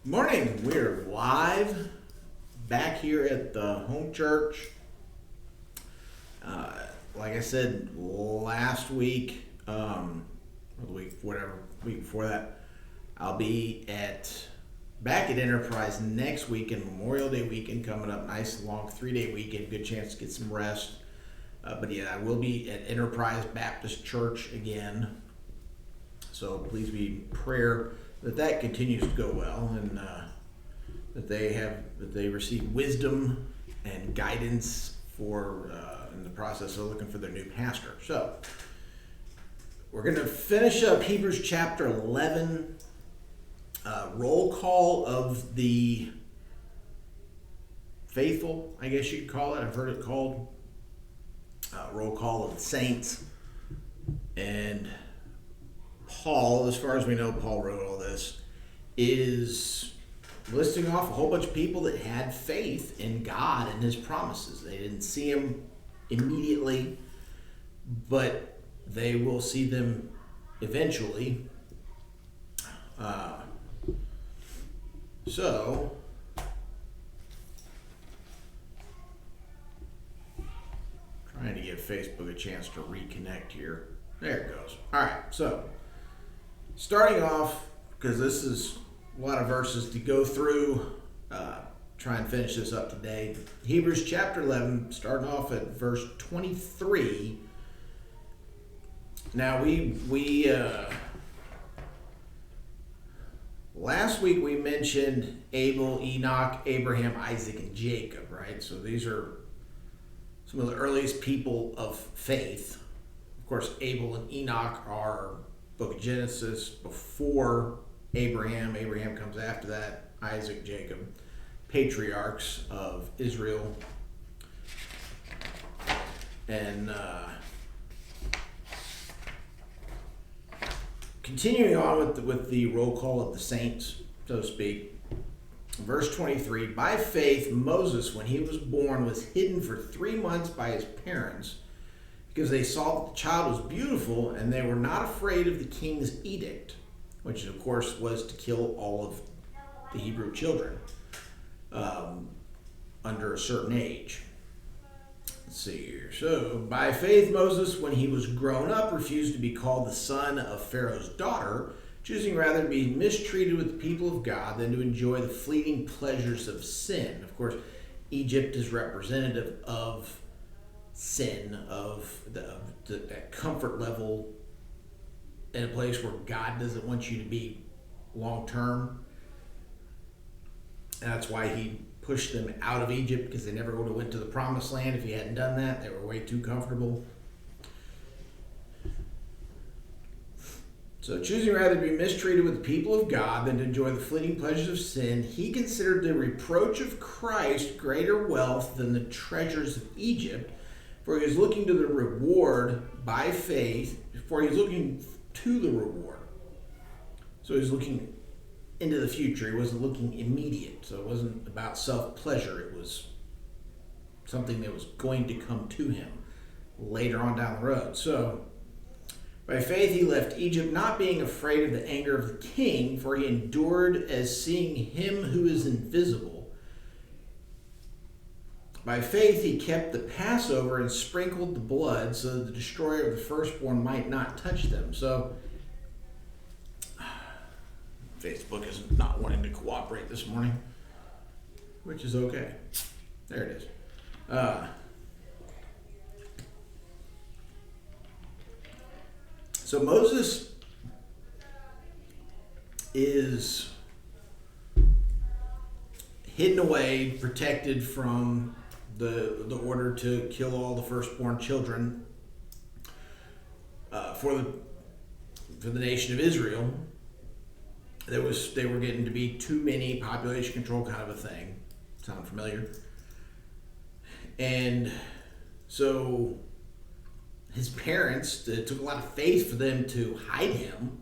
Morning. We're live back here at the home church. Like I said last week, or the week, whatever, week before that, I'll be back at Enterprise next weekend, Memorial Day weekend coming up. Nice long 3-day weekend. Good chance to get some rest. But yeah, I will be at Enterprise Baptist Church again. So please be in prayer that continues to go well, and that they receive wisdom and guidance for in the process of looking for their new pastor. So we're going to finish up Hebrews chapter 11. Roll call of the faithful, I guess you could call it. I've heard it called roll call of the saints. And Paul, as far as we know, Paul wrote all this, is listing off a whole bunch of people that had faith in God and his promises. They didn't see him immediately, but they will see them eventually. So, trying to give Facebook a chance to reconnect here. There it goes. All right, so starting off, because this is a lot of verses to go through, try and finish this up today. Hebrews chapter 11, starting off at verse 23. Now, we last week we mentioned Abel, Enoch, Abraham, Isaac, and Jacob, right? So these are some of the earliest people of faith. Of course, Abel and Enoch are book of Genesis before Abraham. Abraham comes after that. Isaac, Jacob, patriarchs of Israel. And continuing on with the roll call of the saints, so to speak. Verse 23, by faith, Moses, when he was born, was hidden for 3 months by his parents because they saw that the child was beautiful and they were not afraid of the king's edict, which of course was to kill all of the Hebrew children under a certain age. Let's see here. So, by faith, Moses, when he was grown up, refused to be called the son of Pharaoh's daughter, choosing rather to be mistreated with the people of God than to enjoy the fleeting pleasures of sin. Of course, Egypt is representative of sin, of that comfort level in a place where God doesn't want you to be long term. And that's why he pushed them out of Egypt, because they never would have went to the promised land if he hadn't done that. They were way too comfortable. So, choosing rather to be mistreated with the people of God than to enjoy the fleeting pleasures of sin, he considered the reproach of Christ greater wealth than the treasures of Egypt, for he was looking to the reward by faith, for he was looking to the reward. So, he was looking into the future. He wasn't looking immediate. So, it wasn't about self-pleasure. It was something that was going to come to him later on down the road. So, by faith he left Egypt, not being afraid of the anger of the king, for he endured as seeing him who is invisible. By faith he kept the Passover and sprinkled the blood, so that the destroyer of the firstborn might not touch them. So, Facebook is not wanting to cooperate this morning, which is okay. There it is. So Moses is hidden away, protected from the order to kill all the firstborn children for the nation of Israel. They were getting to be too many, population control kind of a thing. Sound familiar? And so his parents, it took a lot of faith for them to hide him.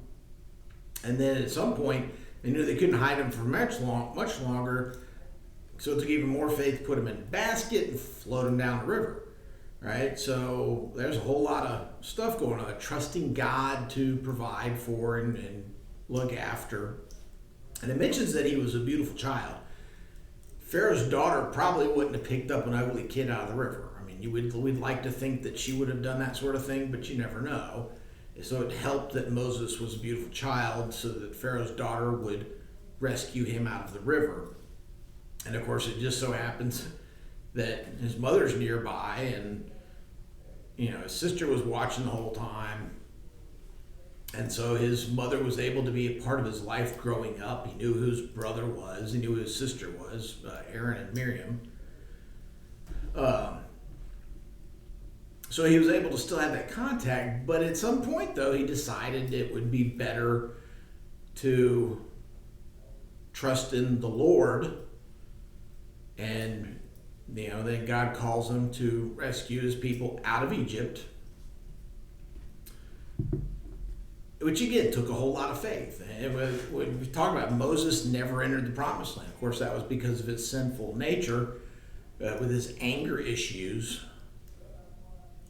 And then at some point, they knew they couldn't hide him for much longer. So it took even more faith to put him in a basket and float him down the river. Right? So there's a whole lot of stuff going on. Trusting God to provide for and look after. And it mentions that he was a beautiful child. Pharaoh's daughter probably wouldn't have picked up an ugly kid out of the river. I mean, we'd like to think that she would have done that sort of thing, but you never know. So it helped that Moses was a beautiful child so that Pharaoh's daughter would rescue him out of the river. And of course, it just so happens that his mother's nearby, and his sister was watching the whole time. And so his mother was able to be a part of his life growing up. He knew who his brother was. He knew who his sister was, Aaron and Miriam. So he was able to still have that contact. But at some point, though, he decided it would be better to trust in the Lord. And, then God calls him to rescue his people out of Egypt. Which again took a whole lot of faith. And when we talk about Moses never entered the promised land. Of course, that was because of his sinful nature with his anger issues.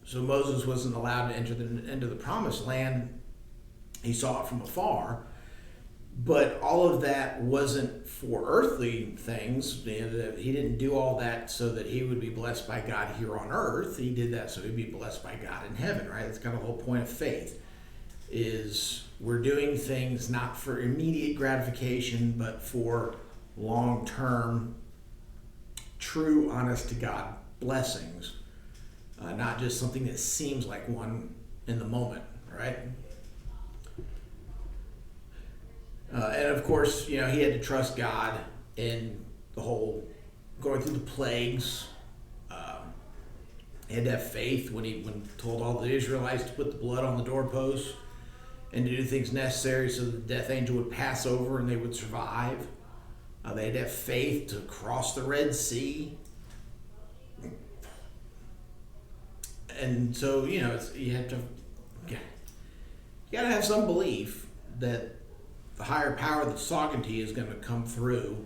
So Moses wasn't allowed to enter into the promised land. He saw it from afar. But all of that wasn't for earthly things. He didn't do all that so that he would be blessed by God here on earth. He did that so he'd be blessed by God in heaven, right? That's kind of the whole point of faith. Is we're doing things not for immediate gratification, but for long-term, true, honest-to-God blessings. Not just something that seems like one in the moment, right? And of course, he had to trust God in the whole going through the plagues. He had to have faith when he told all the Israelites to put the blood on the doorposts and to do things necessary so the death angel would pass over and they would survive. They had to have faith to cross the Red Sea. And so, you got to have some belief that the higher power that's talking to you is going to come through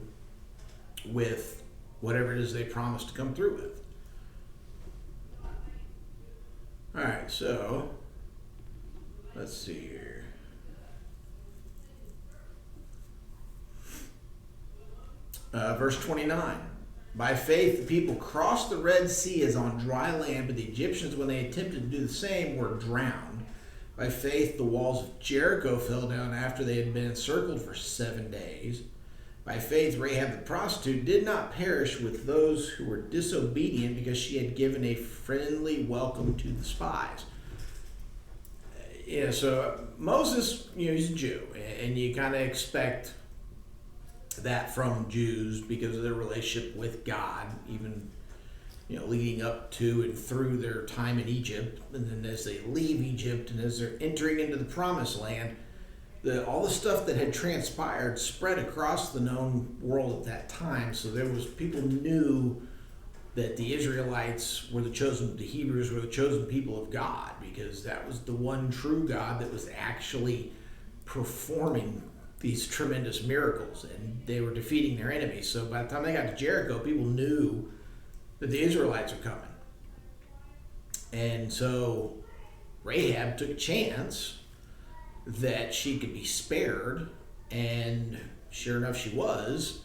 with whatever it is they promised to come through with. All right, so let's see here. Verse 29. By faith, the people crossed the Red Sea as on dry land, but the Egyptians, when they attempted to do the same, were drowned. By faith, the walls of Jericho fell down after they had been encircled for 7 days. By faith, Rahab the prostitute did not perish with those who were disobedient because she had given a friendly welcome to the spies. So Moses, he's a Jew, and you kind of expect that from Jews because of their relationship with God, even leading up to and through their time in Egypt, and then as they leave Egypt and as they're entering into the promised land, all the stuff that had transpired spread across the known world at that time. So people knew that the Israelites were the Hebrews were the chosen people of God, because that was the one true God that was actually performing these tremendous miracles, and they were defeating their enemies. So by the time they got to Jericho, people knew that the Israelites were coming. And so Rahab took a chance that she could be spared, and sure enough she was,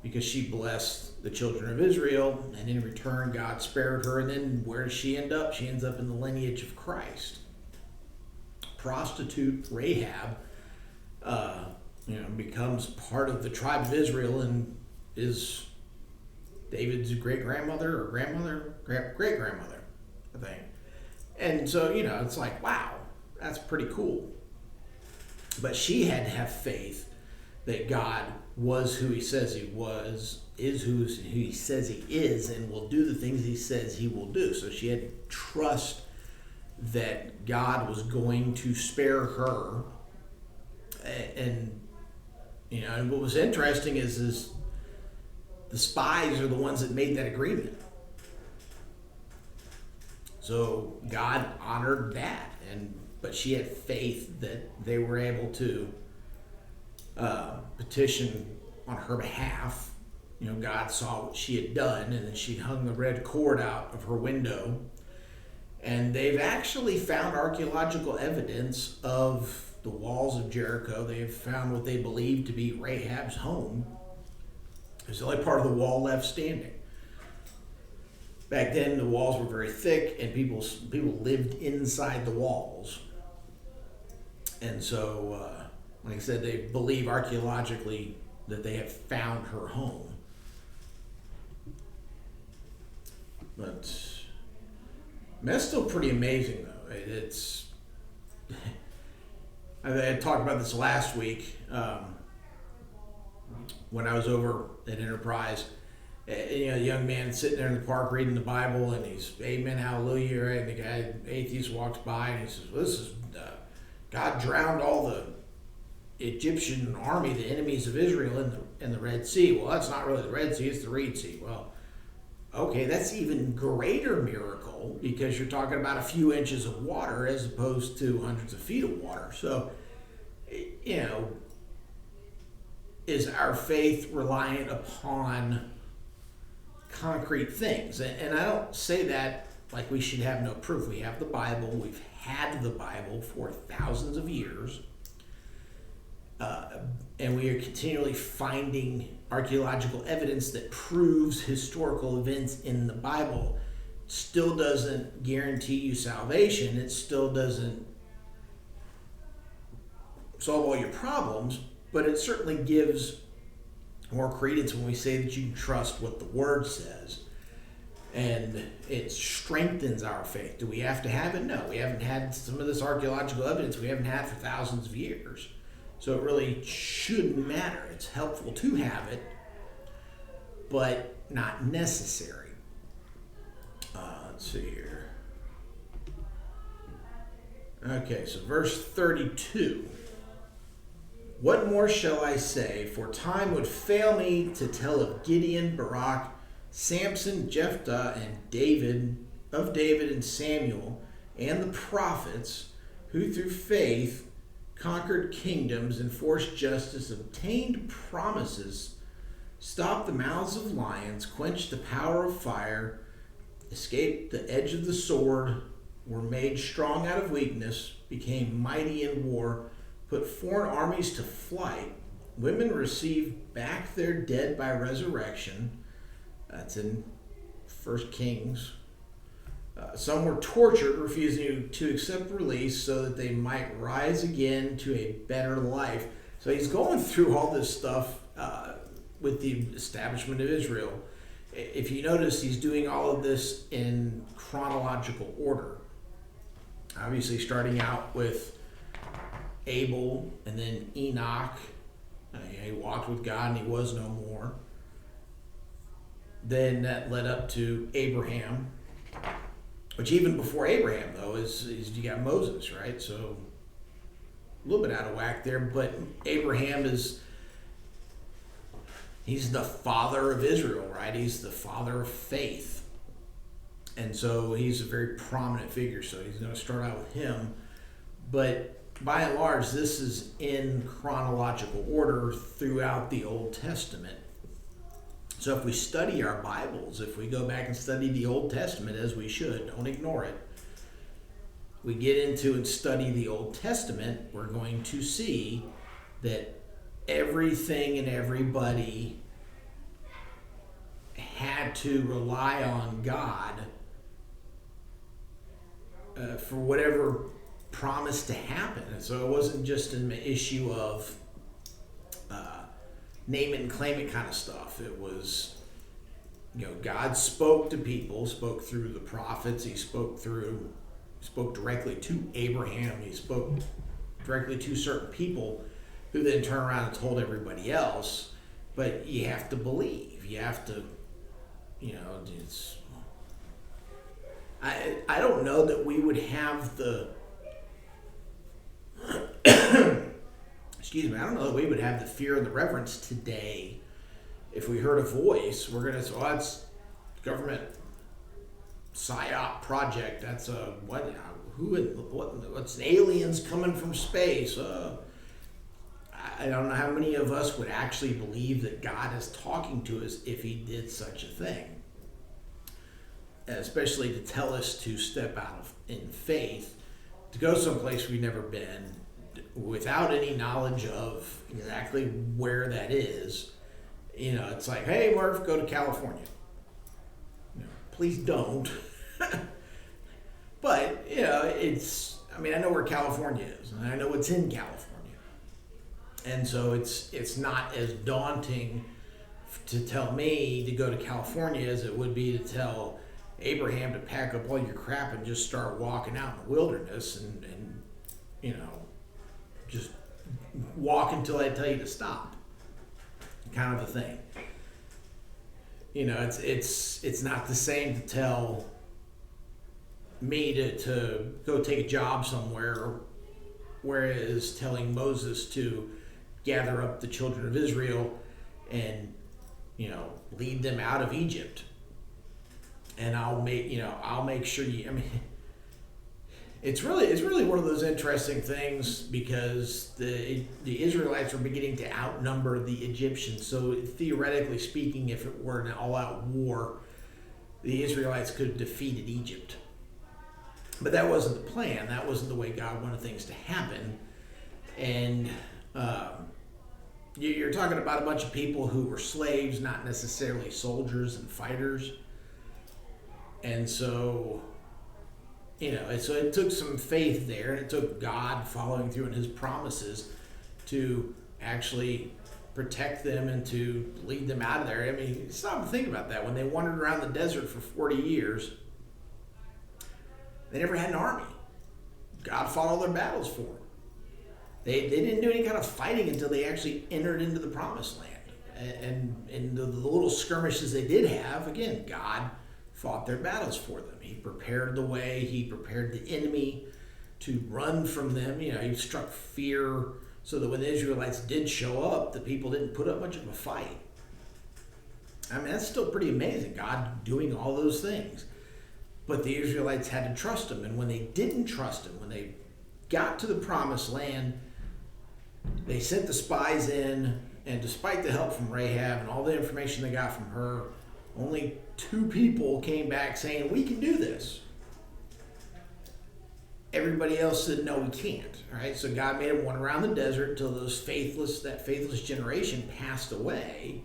because she blessed the children of Israel, and in return God spared her. And then where does she end up? She ends up in the lineage of Christ. Prostitute Rahab becomes part of the tribe of Israel and is David's great-grandmother or grandmother, great-grandmother, I think. And so, it's like, wow, that's pretty cool. But she had to have faith that God was who he says he was, is who he says he is, and will do the things he says he will do. So she had to trust that God was going to spare her. And what was interesting is the spies are the ones that made that agreement. So God honored that, but she had faith that they were able to petition on her behalf. God saw what she had done, and then she hung the red cord out of her window. And they've actually found archaeological evidence of the walls of Jericho. They have found what they believe to be Rahab's home. It's the only part of the wall left standing. Back then, the walls were very thick, and people lived inside the walls. And so, like I said, they believe archaeologically that they have found her home. But that's still pretty amazing, though. It's I talked about this last week when I was over at Enterprise. A young man sitting there in the park reading the Bible, and he's amen, hallelujah, right? And the guy, atheist, walks by and he says, well, this is God drowned all the Egyptian army, the enemies of Israel, in the Red Sea. Well, that's not really the Red Sea, it's the Reed Sea. Well, okay, that's even greater miracle, because you're talking about a few inches of water as opposed to hundreds of feet of water. So, is our faith reliant upon concrete things? And I don't say that like we should have no proof. We have the Bible. We've had the Bible for thousands of years. And we are continually finding archaeological evidence that proves historical events in the Bible. Still doesn't guarantee you salvation. It still doesn't solve all your problems, but it certainly gives more credence when we say that you can trust what the Word says. And it strengthens our faith. Do we have to have it? No. We haven't had some of this archaeological evidence we haven't had for thousands of years. So it really shouldn't matter. It's helpful to have it, but not necessary. Let's see here. Okay, so verse 32. What more shall I say? For time would fail me to tell of Gideon, Barak, Samson, Jephthah, and David and Samuel, and the prophets, who through faith conquered kingdoms, enforced justice, obtained promises, stopped the mouths of lions, quenched the power of fire, escaped the edge of the sword, were made strong out of weakness, became mighty in war, put foreign armies to flight. Women received back their dead by resurrection. That's in 1 Kings. Some were tortured, refusing to accept release so that they might rise again to a better life. So he's going through all this stuff with the establishment of Israel. If you notice, he's doing all of this in chronological order. Obviously, starting out with Abel, and then Enoch. He walked with God and he was no more. Then that led up to Abraham, which even before Abraham, though, is you got Moses, right? So a little bit out of whack there, but Abraham he's the father of Israel, right? He's the father of faith. And so he's a very prominent figure, so he's going to start out with him. But by and large, this is in chronological order throughout the Old Testament. So if we study our Bibles, if we go back and study the Old Testament, as we should, don't ignore it, we get into and study the Old Testament, we're going to see that everything and everybody had to rely on God for whatever promised to happen. And so it wasn't just an issue of name it and claim it kind of stuff. It was, God spoke to people, spoke through the prophets. He spoke directly to Abraham. He spoke directly to certain people who then turn around and told everybody else. But you have to believe. You have to, it's. I don't know that we would have the. Excuse me. I don't know that we would have the fear and the reverence today if we heard a voice. We're gonna say, "Oh, that's government psyop project. That's a what? What's aliens coming from space?" I don't know how many of us would actually believe that God is talking to us if He did such a thing, especially to tell us to step out in faith, to go someplace we've never been, without any knowledge of exactly where that is. It's like, hey, Murph, go to California. Please don't. But, I know where California is, and I know what's in California. And so it's not as daunting to tell me to go to California as it would be to tell Abraham to pack up all your crap and just start walking out in the wilderness and just walk until I tell you to stop, kind of a thing. It's not the same to tell me to go take a job somewhere, whereas telling Moses to gather up the children of Israel and lead them out of Egypt. And I'll make sure it's really one of those interesting things, because the Israelites were beginning to outnumber the Egyptians. So theoretically speaking, if it were an all-out war, the Israelites could have defeated Egypt. But that wasn't the plan. That wasn't the way God wanted things to happen. And you're talking about a bunch of people who were slaves, not necessarily soldiers and fighters. And so, it took some faith there, and it took God following through on his promises to actually protect them and to lead them out of there. Stop and think about that. When they wandered around the desert for 40 years, they never had an army. God fought all their battles for them. They didn't do any kind of fighting until they actually entered into the promised land. And the little skirmishes they did have, again, God fought their battles for them. He prepared the way. He prepared the enemy to run from them. He struck fear so that when the Israelites did show up, the people didn't put up much of a fight. That's still pretty amazing, God doing all those things. But the Israelites had to trust him. And when they didn't trust him, when they got to the promised land, they sent the spies in, and despite the help from Rahab and all the information they got from her, only 2 people came back saying, we can do this. Everybody else said, no, we can't. All right, so God made them run around the desert until that faithless generation passed away,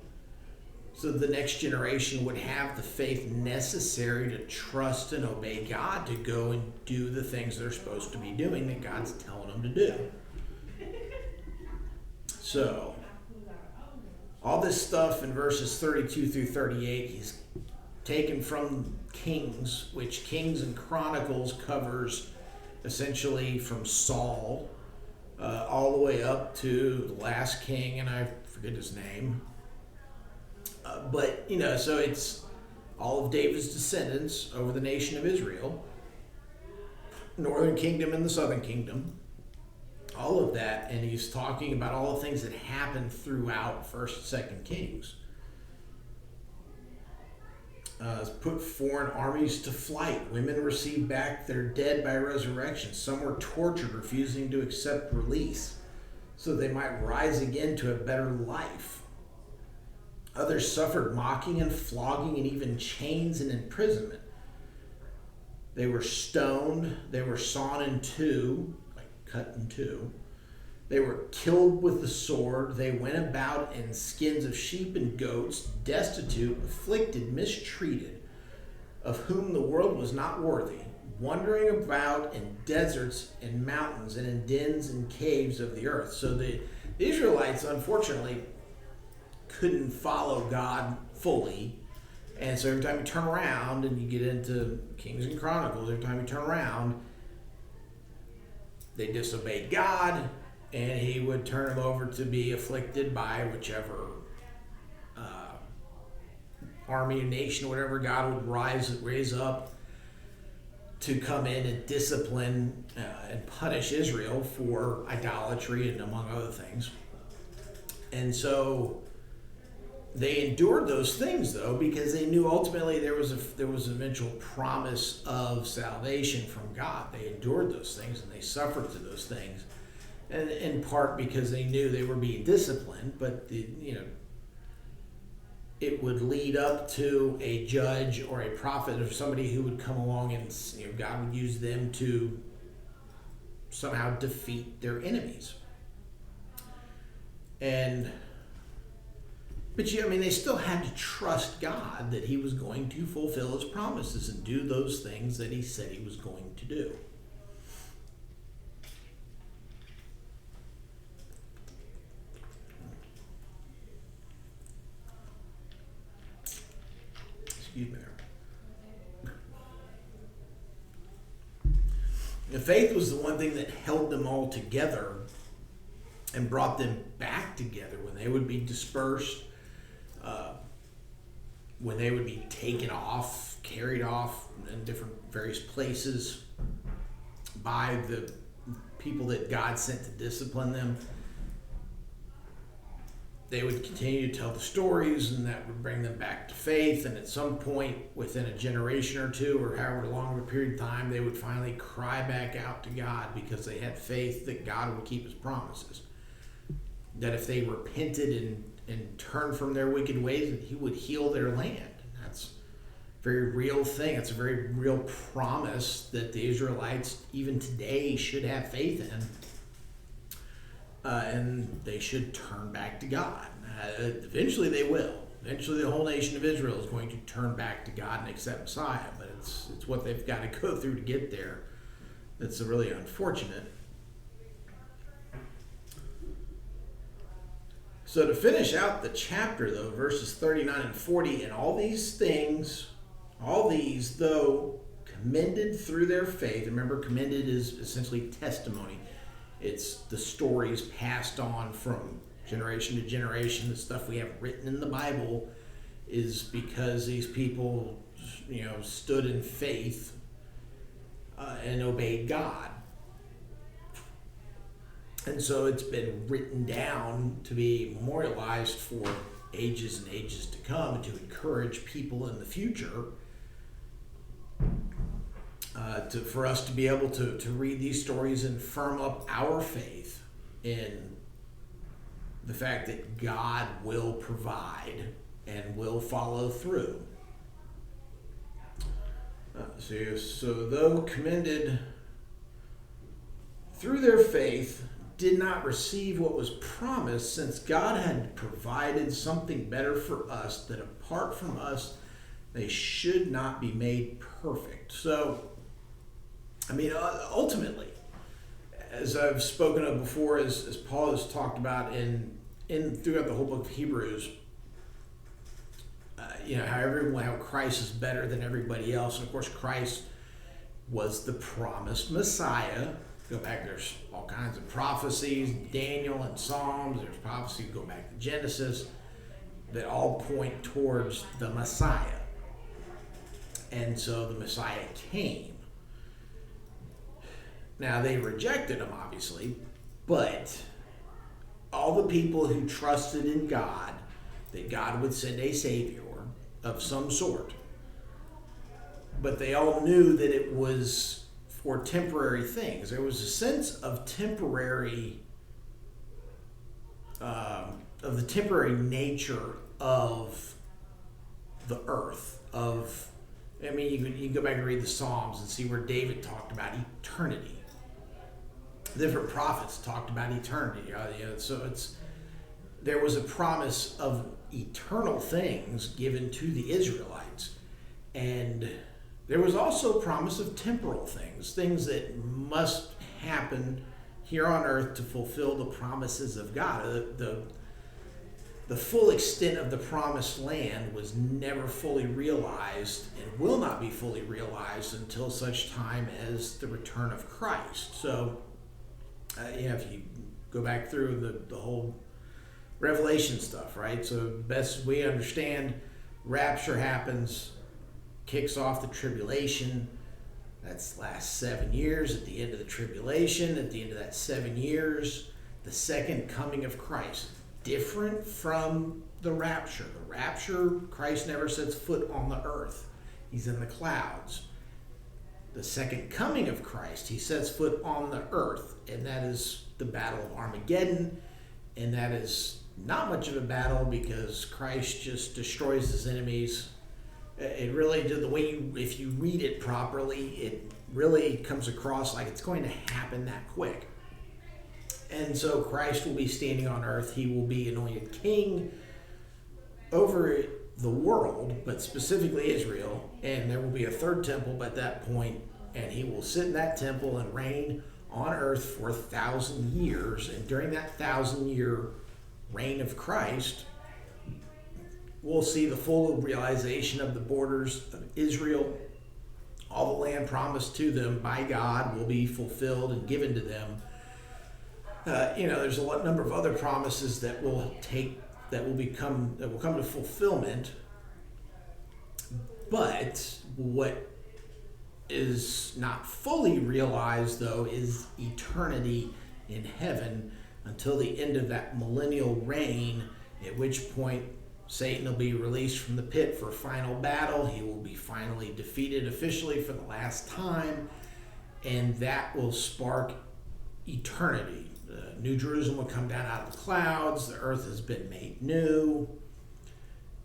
so the next generation would have the faith necessary to trust and obey God, to go and do the things they're supposed to be doing that God's telling them to do. So, all this stuff in verses 32 through 38, he's taken from Kings, which Kings and Chronicles covers essentially from Saul all the way up to the last king, and I forget his name. But so it's all of David's descendants over the nation of Israel, northern kingdom and the southern kingdom, all of that, and he's talking about all the things that happened throughout 1st and 2nd Kings. Put foreign armies to flight. Women received back their dead by resurrection. Some were tortured, refusing to accept release, so they might rise again to a better life. Others suffered mocking and flogging and even chains and imprisonment. They were stoned. They were sawn in two, like cut in two. They were killed with the sword. They went about in skins of sheep and goats, destitute, afflicted, mistreated, of whom the world was not worthy, wandering about in deserts and mountains and in dens and caves of the earth. So the Israelites, unfortunately, couldn't follow God fully. And so every time you turn around and you get into Kings and Chronicles, every time you turn around, they disobeyed God, and he would turn them over to be afflicted by whichever army, nation, whatever God would raise up to come in and discipline and punish Israel for idolatry and among other things. And so they endured those things, though, because they knew ultimately there was an eventual promise of salvation from God. They endured those things and they suffered through those things, and in part because they knew they were being disciplined. But it would lead up to a judge or a prophet or somebody who would come along, and God would use them to somehow defeat their enemies. But yeah, I mean, they still had to trust God that he was going to fulfill his promises and do those things that he said he was going to do. Excuse me. The faith was the one thing that held them all together and brought them back together when they would be dispersed, when they would be taken off, carried off in different various places by the people that God sent to discipline them. They would continue to tell the stories, and that would bring them back to faith. And at some point, within a generation or two, or however long of a period of time, they would finally cry back out to God because they had faith that God would keep his promises. That if they repented and turned from their wicked ways, that he would heal their land. That's a very real thing. It's a very real promise that the Israelites, even today, should have faith in. And they should turn back to God. Eventually they will. Eventually the whole nation of Israel is going to turn back to God and accept Messiah. But it's what they've got to go through to get there that's really unfortunate. So to finish out the chapter, though, verses 39 and 40, and all these, though, commended through their faith. Remember, commended is essentially testimony. It's the stories passed on from generation to generation. The stuff we have written in the Bible is because these people, stood in faith and obeyed God. And so it's been written down to be memorialized for ages and ages to come, and to encourage people in the future for us to be able to read these stories and firm up our faith in the fact that God will provide and will follow through. So though commended through their faith, did not receive what was promised, since God had provided something better for us, that apart from us they should not be made perfect. So, ultimately, as I've spoken of before, as Paul has talked about in throughout the whole book of Hebrews, how Christ is better than everybody else. And of course, Christ was the promised Messiah. Go back, there's all kinds of prophecies, Daniel and Psalms, there's prophecies, go back to Genesis, that all point towards the Messiah. And so the Messiah came. Now, they rejected him, obviously, but all the people who trusted in God, that God would send a Savior of some sort, but they all knew that it was for temporary things. There was a sense of temporary, of the temporary nature of the earth. You can go back and read the Psalms and see where David talked about eternity. Different prophets talked about eternity. So there was a promise of eternal things given to the Israelites, and there was also a promise of temporal things that must happen here on earth to fulfill the promises of God. The full extent of the promised land was never fully realized and will not be fully realized until such time as the return of Christ. So, if you go back through the whole Revelation stuff, right? So best we understand, rapture happens, kicks off the tribulation. That's last 7 years. At the end of the tribulation, at the end of that 7 years, the second coming of Christ. Different from the rapture. The rapture, Christ never sets foot on the earth. He's in the clouds. The second coming of Christ, he sets foot on the earth, and that is the Battle of Armageddon, and that is not much of a battle because Christ just destroys his enemies It really, the way if you read it properly, it really comes across like it's going to happen that quick. And so Christ will be standing on earth. He will be anointed king over the world, but specifically Israel. And there will be a third temple at that point, and he will sit in that temple and reign on earth for 1,000 years. And during that 1,000-year reign of Christ, we'll see the full realization of the borders of Israel. All the land promised to them by God will be fulfilled and given to them. There's a number of other promises that will come to fulfillment. But what is not fully realized, though, is eternity in heaven until the end of that millennial reign, at which point Satan will be released from the pit for a final battle. He will be finally defeated officially for the last time, and that will spark eternity. The New Jerusalem will come down out of the clouds. The earth has been made new,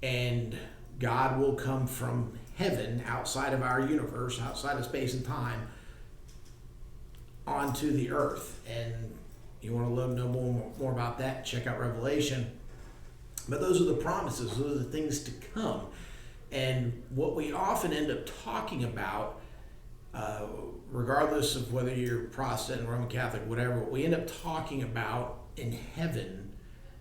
and God will come from heaven, outside of our universe, outside of space and time, onto the earth. And you want to know more about that, check out Revelation. But those are the promises, those are the things to come. And what we often end up talking about, regardless of whether you're Protestant, Roman Catholic, whatever, what we end up talking about in heaven,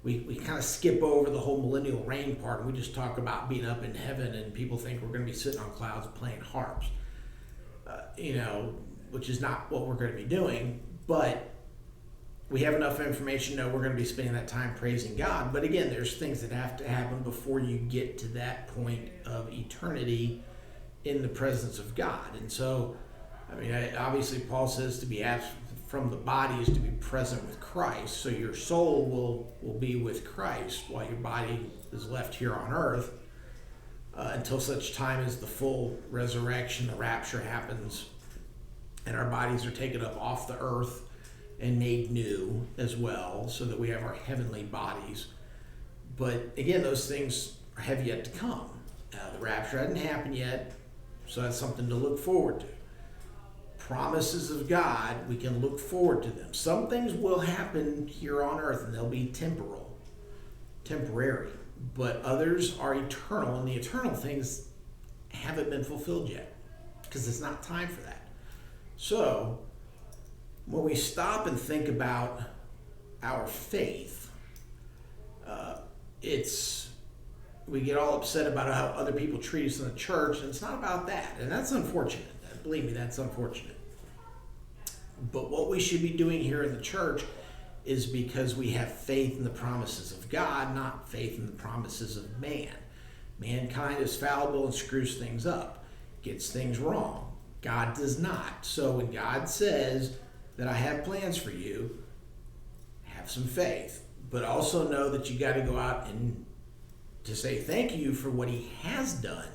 we kind of skip over the whole millennial reign part, and we just talk about being up in heaven, and people think we're going to be sitting on clouds playing harps, which is not what we're going to be doing. But we have enough information to know we're going to be spending that time praising God. But again, there's things that have to happen before you get to that point of eternity in the presence of God. And so, obviously Paul says to be absent from the body is to be present with Christ. So your soul will be with Christ while your body is left here on earth, until such time as the full resurrection, the rapture happens, and our bodies are taken up off the earth and made new as well, so that we have our heavenly bodies. But again, those things have yet to come. The rapture hasn't happened yet, so that's something to look forward to. Promises of God, we can look forward to them. Some things will happen here on earth, and they'll be temporary, but others are eternal, and the eternal things haven't been fulfilled yet, because it's not time for that. So when we stop and think about our faith, we get all upset about how other people treat us in the church, and it's not about that, and that's unfortunate. Believe me, that's unfortunate. But what we should be doing here in the church is because we have faith in the promises of God, not faith in the promises of man. Mankind is fallible and screws things up, gets things wrong. God does not. So when God says that I have plans for you, have some faith. But also know that you got to go out and to say thank you for what he has done.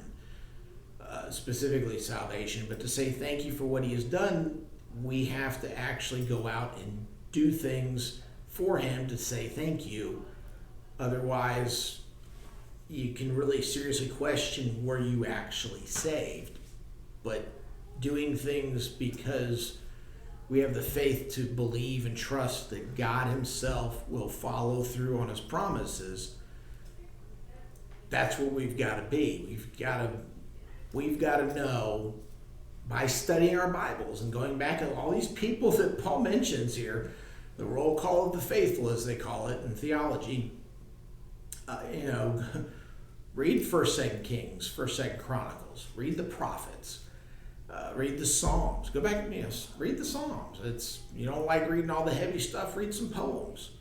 Specifically salvation, but to say thank you for what he has done, we have to actually go out and do things for him to say thank you. Otherwise, you can really seriously question were you actually saved. But doing things because we have the faith to believe and trust that God himself will follow through on his promises, that's what we've got to be. We've got to know by studying our Bibles and going back to all these people that Paul mentions here, the roll call of the faithful, as they call it in theology. Read 1st, 2nd Kings, 1st, 2nd Chronicles. Read the prophets. Read the Psalms. Go back and read the Psalms. You don't like reading all the heavy stuff, read some poems.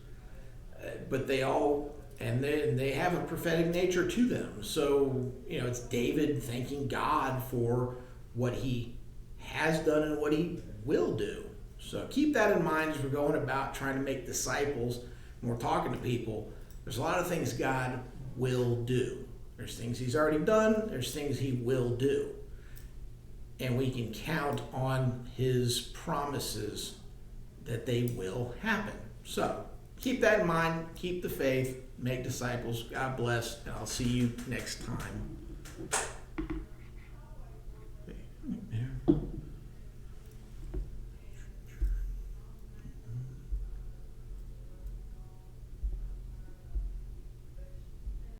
But they all, and they have a prophetic nature to them. So, it's David thanking God for what he has done and what he will do. So keep that in mind as we're going about trying to make disciples and we're talking to people. There's a lot of things God will do. There's things he's already done. There's things he will do. And we can count on his promises that they will happen. So keep that in mind. Keep the faith. Make disciples. God bless. And I'll see you next time.